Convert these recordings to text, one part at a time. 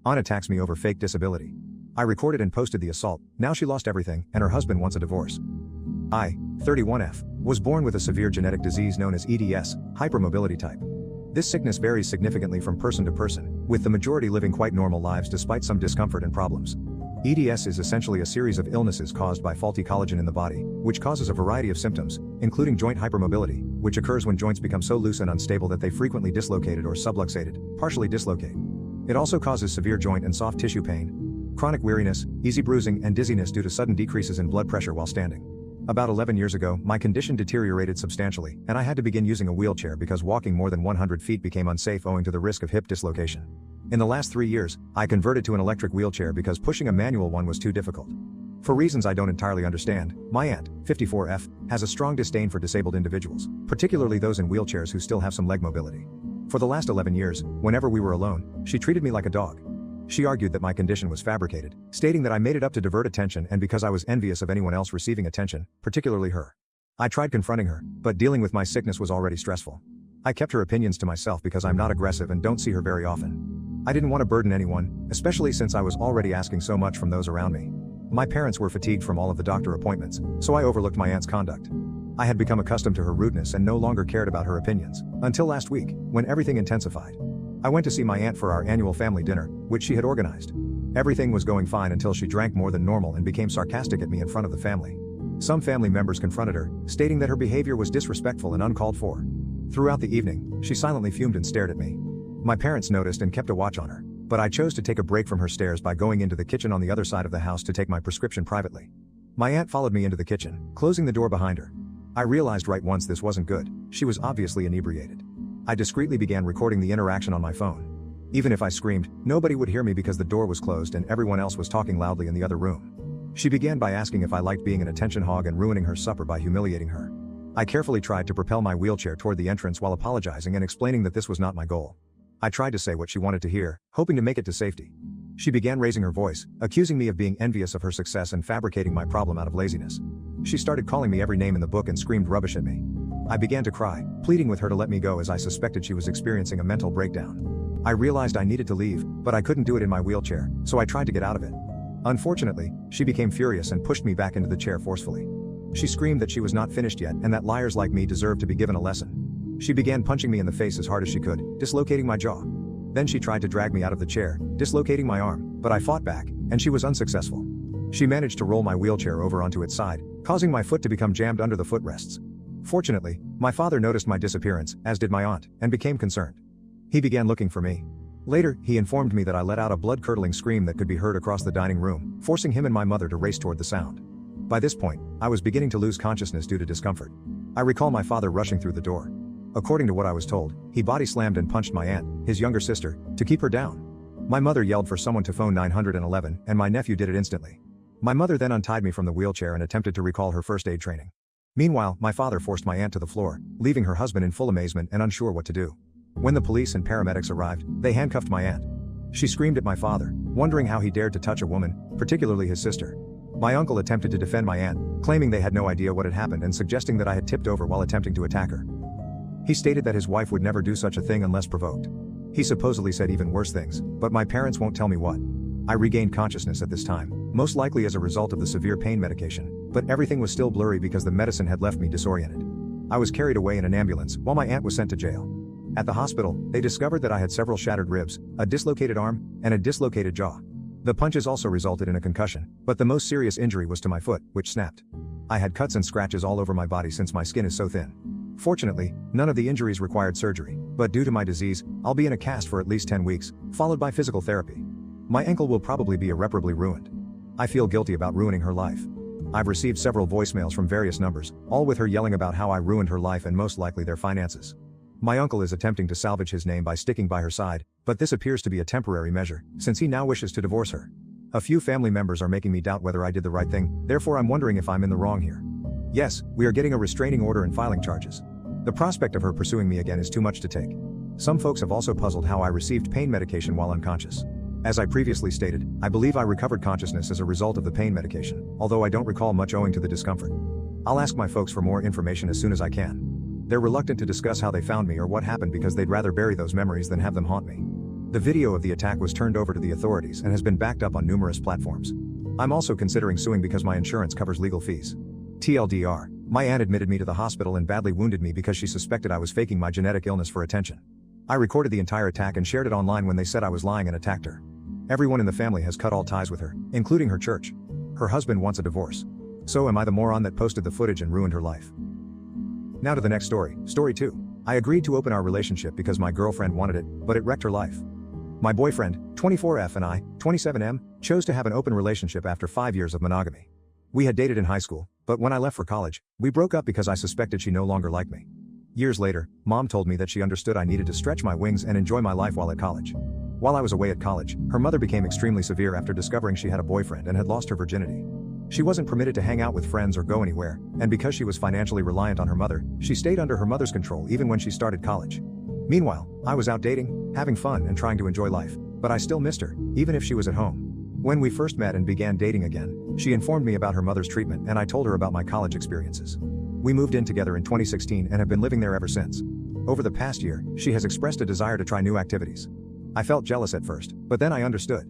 Aunt attacks me over fake disability. I recorded and posted the assault. Now she lost everything, and her husband wants a divorce. I, 31F, was born with a severe genetic disease known as EDS, hypermobility type. This sickness varies significantly from person to person, with the majority living quite normal lives despite some discomfort and problems. EDS is essentially a series of illnesses caused by faulty collagen in the body, which causes a variety of symptoms, including joint hypermobility, which occurs when joints become so loose and unstable that they frequently dislocated or subluxated, partially dislocate. It also causes severe joint and soft tissue pain, chronic weariness, easy bruising, and dizziness due to sudden decreases in blood pressure while standing. About 11 years ago, my condition deteriorated substantially, and I had to begin using a wheelchair because walking more than 100 feet became unsafe owing to the risk of hip dislocation. In the last 3 years, I converted to an electric wheelchair because pushing a manual one was too difficult. For reasons I don't entirely understand, my aunt, 54F, has a strong disdain for disabled individuals, particularly those in wheelchairs who still have some leg mobility. For the last 11 years, whenever we were alone, she treated me like a dog. She argued that my condition was fabricated, stating that I made it up to divert attention and because I was envious of anyone else receiving attention, particularly her. I tried confronting her, but dealing with my sickness was already stressful. I kept her opinions to myself because I'm not aggressive and don't see her very often. I didn't want to burden anyone, especially since I was already asking so much from those around me. My parents were fatigued from all of the doctor appointments, so I overlooked my aunt's conduct. I had become accustomed to her rudeness and no longer cared about her opinions, until last week, when everything intensified. I went to see my aunt for our annual family dinner, which she had organized. Everything was going fine until she drank more than normal and became sarcastic at me in front of the family. Some family members confronted her, stating that her behavior was disrespectful and uncalled for. Throughout the evening, she silently fumed and stared at me. My parents noticed and kept a watch on her, but I chose to take a break from her stares by going into the kitchen on the other side of the house to take my prescription privately. My aunt followed me into the kitchen, closing the door behind her. I realized right once this wasn't good. She was obviously inebriated. I discreetly began recording the interaction on my phone. Even if I screamed, nobody would hear me because the door was closed and everyone else was talking loudly in the other room. She began by asking if I liked being an attention hog and ruining her supper by humiliating her. I carefully tried to propel my wheelchair toward the entrance while apologizing and explaining that this was not my goal. I tried to say what she wanted to hear, hoping to make it to safety. She began raising her voice, accusing me of being envious of her success and fabricating my problem out of laziness. She started calling me every name in the book and screamed rubbish at me. I began to cry, pleading with her to let me go as I suspected she was experiencing a mental breakdown. I realized I needed to leave, but I couldn't do it in my wheelchair, so I tried to get out of it. Unfortunately, she became furious and pushed me back into the chair forcefully. She screamed that she was not finished yet and that liars like me deserved to be given a lesson. She began punching me in the face as hard as she could, dislocating my jaw. Then she tried to drag me out of the chair, dislocating my arm, but I fought back, and she was unsuccessful. She managed to roll my wheelchair over onto its side, causing my foot to become jammed under the footrests. Fortunately, my father noticed my disappearance, as did my aunt, and became concerned. He began looking for me. Later, he informed me that I let out a blood-curdling scream that could be heard across the dining room, forcing him and my mother to race toward the sound. By this point, I was beginning to lose consciousness due to discomfort. I recall my father rushing through the door. According to what I was told, he body slammed and punched my aunt, his younger sister, to keep her down. My mother yelled for someone to phone 911, and my nephew did it instantly. My mother then untied me from the wheelchair and attempted to recall her first aid training. Meanwhile, my father forced my aunt to the floor, leaving her husband in full amazement and unsure what to do. When the police and paramedics arrived, they handcuffed my aunt. She screamed at my father, wondering how he dared to touch a woman, particularly his sister. My uncle attempted to defend my aunt, claiming they had no idea what had happened and suggesting that I had tipped over while attempting to attack her. He stated that his wife would never do such a thing unless provoked. He supposedly said even worse things, but my parents won't tell me what. I regained consciousness at this time, most likely as a result of the severe pain medication, but everything was still blurry because the medicine had left me disoriented. I was carried away in an ambulance while my aunt was sent to jail. At the hospital, they discovered that I had several shattered ribs, a dislocated arm, and a dislocated jaw. The punches also resulted in a concussion, but the most serious injury was to my foot, which snapped. I had cuts and scratches all over my body since my skin is so thin. Fortunately, none of the injuries required surgery, but due to my disease, I'll be in a cast for at least 10 weeks, followed by physical therapy. My ankle will probably be irreparably ruined. I feel guilty about ruining her life. I've received several voicemails from various numbers, all with her yelling about how I ruined her life and most likely their finances. My uncle is attempting to salvage his name by sticking by her side, but this appears to be a temporary measure, since he now wishes to divorce her. A few family members are making me doubt whether I did the right thing, therefore I'm wondering if I'm in the wrong here. Yes, we are getting a restraining order and filing charges. The prospect of her pursuing me again is too much to take. Some folks have also puzzled how I received pain medication while unconscious. As I previously stated, I believe I recovered consciousness as a result of the pain medication, although I don't recall much owing to the discomfort. I'll ask my folks for more information as soon as I can. They're reluctant to discuss how they found me or what happened because they'd rather bury those memories than have them haunt me. The video of the attack was turned over to the authorities and has been backed up on numerous platforms. I'm also considering suing because my insurance covers legal fees. TLDR, my aunt admitted me to the hospital and badly wounded me because she suspected I was faking my genetic illness for attention. I recorded the entire attack and shared it online when they said I was lying and attacked her. Everyone in the family has cut all ties with her, including her church. Her husband wants a divorce. So am I the moron that posted the footage and ruined her life? Now to the next story, story 2. I agreed to open our relationship because my girlfriend wanted it, but it wrecked her life. My boyfriend, 24F, and I, 27M, chose to have an open relationship after 5 years of monogamy. We had dated in high school, but when I left for college, we broke up because I suspected she no longer liked me. Years later, Mom told me that she understood I needed to stretch my wings and enjoy my life while at college. While I was away at college, her mother became extremely severe after discovering she had a boyfriend and had lost her virginity. She wasn't permitted to hang out with friends or go anywhere, and because she was financially reliant on her mother, she stayed under her mother's control even when she started college. Meanwhile, I was out dating, having fun and trying to enjoy life, but I still missed her, even if she was at home. When we first met and began dating again, she informed me about her mother's treatment and I told her about my college experiences. We moved in together in 2016 and have been living there ever since. Over the past year, she has expressed a desire to try new activities. I felt jealous at first, but then I understood.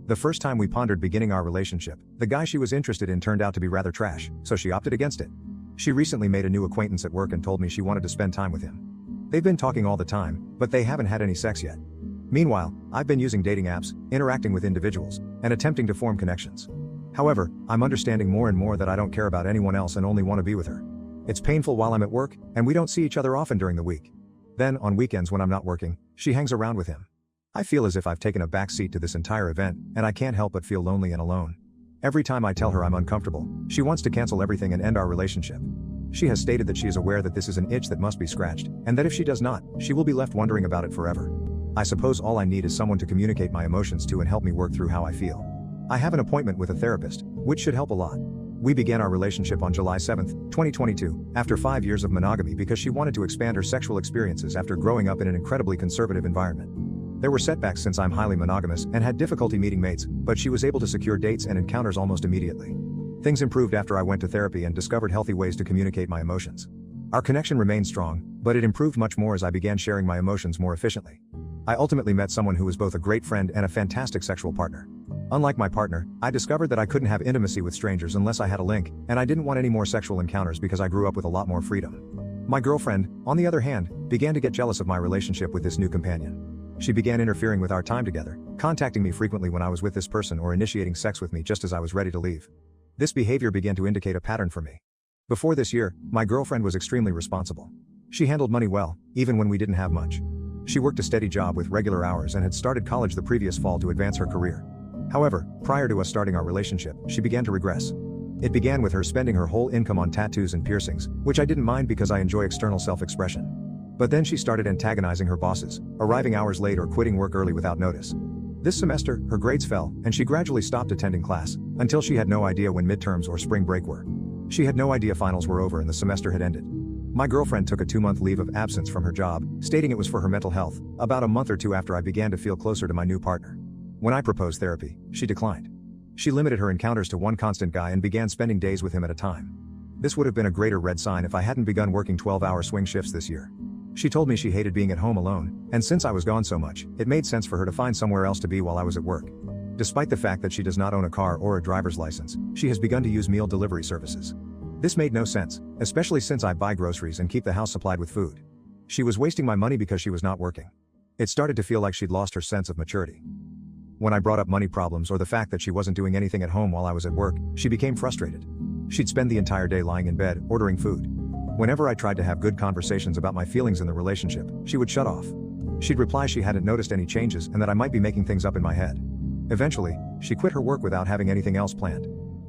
The first time we pondered beginning our relationship, the guy she was interested in turned out to be rather trash, so she opted against it. She recently made a new acquaintance at work and told me she wanted to spend time with him. They've been talking all the time, but they haven't had any sex yet. Meanwhile, I've been using dating apps, interacting with individuals, and attempting to form connections. However, I'm understanding more and more that I don't care about anyone else and only want to be with her. It's painful while I'm at work, and we don't see each other often during the week. Then, on weekends when I'm not working, she hangs around with him. I feel as if I've taken a back seat to this entire event, and I can't help but feel lonely and alone. Every time I tell her I'm uncomfortable, she wants to cancel everything and end our relationship. She has stated that she is aware that this is an itch that must be scratched, and that if she does not, she will be left wondering about it forever. I suppose all I need is someone to communicate my emotions to and help me work through how I feel. I have an appointment with a therapist, which should help a lot. We began our relationship on July 7, 2022, after 5 years of monogamy because she wanted to expand her sexual experiences after growing up in an incredibly conservative environment. There were setbacks since I'm highly monogamous and had difficulty meeting mates, but she was able to secure dates and encounters almost immediately. Things improved after I went to therapy and discovered healthy ways to communicate my emotions. Our connection remained strong, but it improved much more as I began sharing my emotions more efficiently. I ultimately met someone who was both a great friend and a fantastic sexual partner. Unlike my partner, I discovered that I couldn't have intimacy with strangers unless I had a link, and I didn't want any more sexual encounters because I grew up with a lot more freedom. My girlfriend, on the other hand, began to get jealous of my relationship with this new companion. She began interfering with our time together, contacting me frequently when I was with this person or initiating sex with me just as I was ready to leave. This behavior began to indicate a pattern for me. Before this year, my girlfriend was extremely responsible. She handled money well, even when we didn't have much. She worked a steady job with regular hours and had started college the previous fall to advance her career. However, prior to us starting our relationship, she began to regress. It began with her spending her whole income on tattoos and piercings, which I didn't mind because I enjoy external self-expression. But then she started antagonizing her bosses, arriving hours late or quitting work early without notice. This semester, her grades fell, and she gradually stopped attending class, until she had no idea when midterms or spring break were. She had no idea finals were over and the semester had ended. My girlfriend took a 2-month leave of absence from her job, stating it was for her mental health, about a month or two after I began to feel closer to my new partner. When I proposed therapy, she declined. She limited her encounters to one constant guy and began spending days with him at a time. This would have been a greater red sign if I hadn't begun working 12-hour swing shifts this year. She told me she hated being at home alone, and since I was gone so much, it made sense for her to find somewhere else to be while I was at work. Despite the fact that she does not own a car or a driver's license, she has begun to use meal delivery services. This made no sense, especially since I buy groceries and keep the house supplied with food. She was wasting my money because she was not working. It started to feel like she'd lost her sense of maturity. When I brought up money problems or the fact that she wasn't doing anything at home while I was at work, she became frustrated. She'd spend the entire day lying in bed, ordering food. Whenever I tried to have good conversations about my feelings in the relationship, she would shut off. She'd reply she hadn't noticed any changes and that I might be making things up in my head. Eventually, she quit her work without having anything else planned.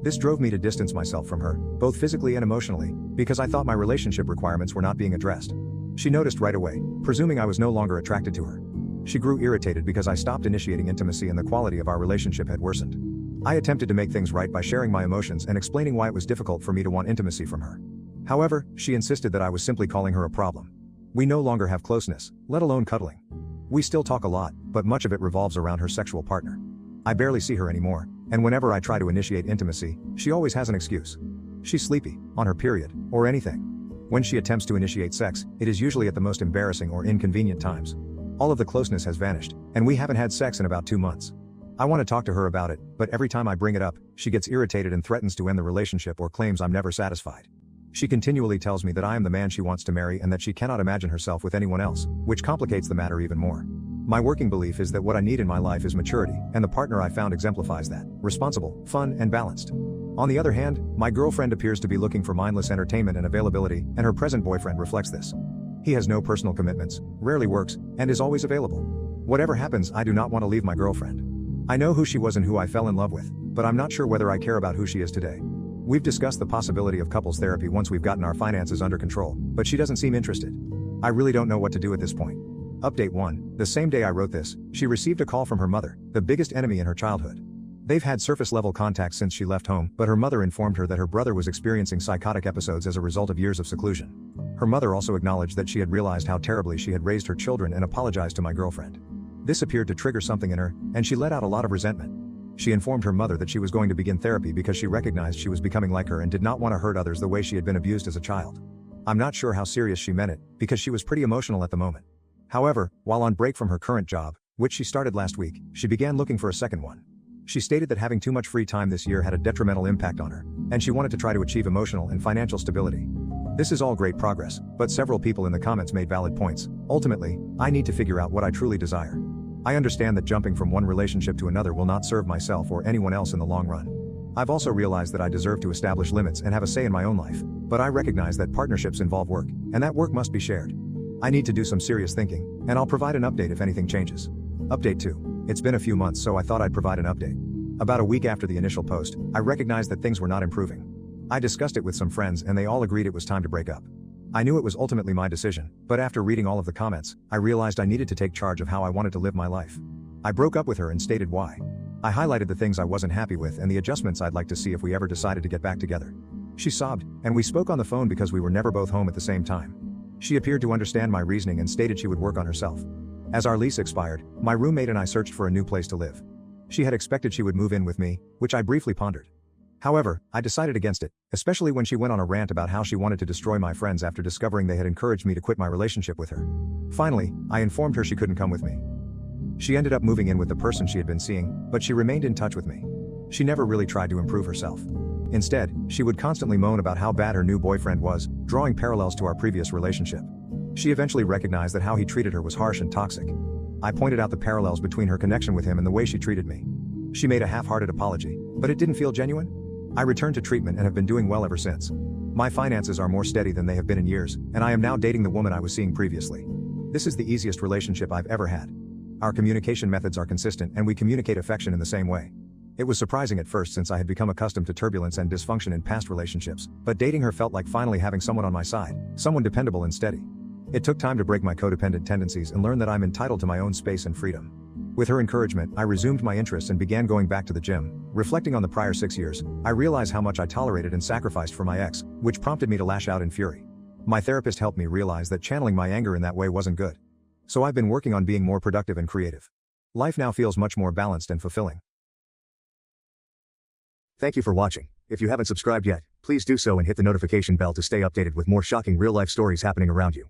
This drove me to distance myself from her, both physically and emotionally, because I thought my relationship requirements were not being addressed. She noticed right away, presuming I was no longer attracted to her. She grew irritated because I stopped initiating intimacy and the quality of our relationship had worsened. I attempted to make things right by sharing my emotions and explaining why it was difficult for me to want intimacy from her. However, she insisted that I was simply calling her a problem. We no longer have closeness, let alone cuddling. We still talk a lot, but much of it revolves around her sexual partner. I barely see her anymore, and whenever I try to initiate intimacy, she always has an excuse. She's sleepy, on her period, or anything. When she attempts to initiate sex, it is usually at the most embarrassing or inconvenient times. All of the closeness has vanished, and we haven't had sex in about 2 months. I want to talk to her about it, but every time I bring it up, she gets irritated and threatens to end the relationship or claims I'm never satisfied. She continually tells me that I am the man she wants to marry and that she cannot imagine herself with anyone else, which complicates the matter even more. My working belief is that what I need in my life is maturity, and the partner I found exemplifies that: responsible, fun, and balanced. On the other hand, my girlfriend appears to be looking for mindless entertainment and availability, and her present boyfriend reflects this. He has no personal commitments, rarely works, and is always available. Whatever happens, I do not want to leave my girlfriend. I know who she was and who I fell in love with, but I'm not sure whether I care about who she is today. We've discussed the possibility of couples therapy once we've gotten our finances under control, but she doesn't seem interested. I really don't know what to do at this point. Update 1. The same day I wrote this, she received a call from her mother, the biggest enemy in her childhood. They've had surface-level contact since she left home, but her mother informed her that her brother was experiencing psychotic episodes as a result of years of seclusion. Her mother also acknowledged that she had realized how terribly she had raised her children and apologized to my girlfriend. This appeared to trigger something in her, and she let out a lot of resentment. She informed her mother that she was going to begin therapy because she recognized she was becoming like her and did not want to hurt others the way she had been abused as a child. I'm not sure how serious she meant it, because she was pretty emotional at the moment. However, while on break from her current job, which she started last week, she began looking for a second one. She stated that having too much free time this year had a detrimental impact on her, and she wanted to try to achieve emotional and financial stability. This is all great progress, but several people in the comments made valid points. Ultimately, I need to figure out what I truly desire. I understand that jumping from one relationship to another will not serve myself or anyone else in the long run. I've also realized that I deserve to establish limits and have a say in my own life, but I recognize that partnerships involve work, and that work must be shared. I need to do some serious thinking, and I'll provide an update if anything changes. Update 2. It's been a few months, so I thought I'd provide an update. About a week after the initial post, I recognized that things were not improving. I discussed it with some friends and they all agreed it was time to break up. I knew it was ultimately my decision, but after reading all of the comments, I realized I needed to take charge of how I wanted to live my life. I broke up with her and stated why. I highlighted the things I wasn't happy with and the adjustments I'd like to see if we ever decided to get back together. She sobbed, and we spoke on the phone because we were never both home at the same time. She appeared to understand my reasoning and stated she would work on herself. As our lease expired, my roommate and I searched for a new place to live. She had expected she would move in with me, which I briefly pondered. However, I decided against it, especially when she went on a rant about how she wanted to destroy my friends after discovering they had encouraged me to quit my relationship with her. Finally, I informed her she couldn't come with me. She ended up moving in with the person she had been seeing, but she remained in touch with me. She never really tried to improve herself. Instead, she would constantly moan about how bad her new boyfriend was, drawing parallels to our previous relationship. She eventually recognized that how he treated her was harsh and toxic. I pointed out the parallels between her connection with him and the way she treated me. She made a half-hearted apology, but it didn't feel genuine. I returned to treatment and have been doing well ever since. My finances are more steady than they have been in years, and I am now dating the woman I was seeing previously. This is the easiest relationship I've ever had. Our communication methods are consistent and we communicate affection in the same way. It was surprising at first since I had become accustomed to turbulence and dysfunction in past relationships, but dating her felt like finally having someone on my side, someone dependable and steady. It took time to break my codependent tendencies and learn that I'm entitled to my own space and freedom. With her encouragement, I resumed my interest and began going back to the gym. Reflecting on the prior 6 years, I realized how much I tolerated and sacrificed for my ex, which prompted me to lash out in fury. My therapist helped me realize that channeling my anger in that way wasn't good. So I've been working on being more productive and creative. Life now feels much more balanced and fulfilling. Thank you for watching. If you haven't subscribed yet, please do so and hit the notification bell to stay updated with more shocking real-life stories happening around you.